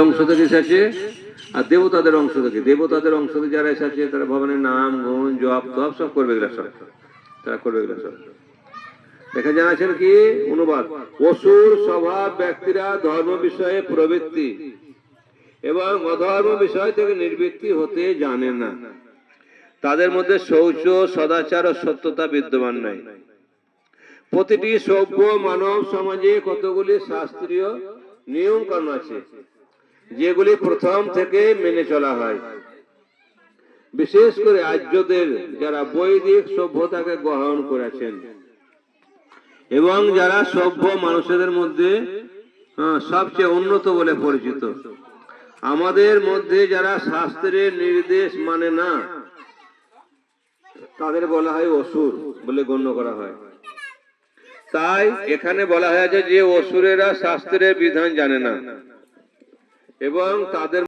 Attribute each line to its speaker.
Speaker 1: অংশ থেকে এসেছে আর দেবতাদের অংশ থেকে। দেবতাদের অংশ থেকে যারা এসেছে তারা ভগবানের নাম গুণ জপ তপ সব করবে, এগুলো সব তারা করবে, এগুলো সব। দেখা জানাচ্ছেন কি অনুবাদ, অসুর স্বভাব ব্যক্তিরা ধর্ম বিষয়ে প্রবৃত্তি এবং অধর্ম বিষয় থেকে নিবৃত্তি হতে জানে না। তাদের মধ্যে শৌচ সদাচার ও সত্যতা বিদ্যমান নাই। প্রতিটি সভ্য মানব সমাজে কতগুলি শাস্ত্রীয় নিয়ম কানুন আছে যেগুলি প্রথম থেকে মেনে চলা হয়। বিশেষ করে আর্যদের যারা বৈদিক সভ্যতাকে গ্রহণ করেছেন এবং যারা সভ্য মানুষদের মধ্যে সবচেয়ে উন্নত বলে পরিচিত। আমাদের মধ্যে যারা শাস্ত্রের নির্দেশ মানে না তাদের বলা হয় অসুর বলে গণ্য করা হয়। তাই এখানে বলা হয়েছে যে অসুরেরা শাস্ত্রের বিধান জানে না এবং তাদের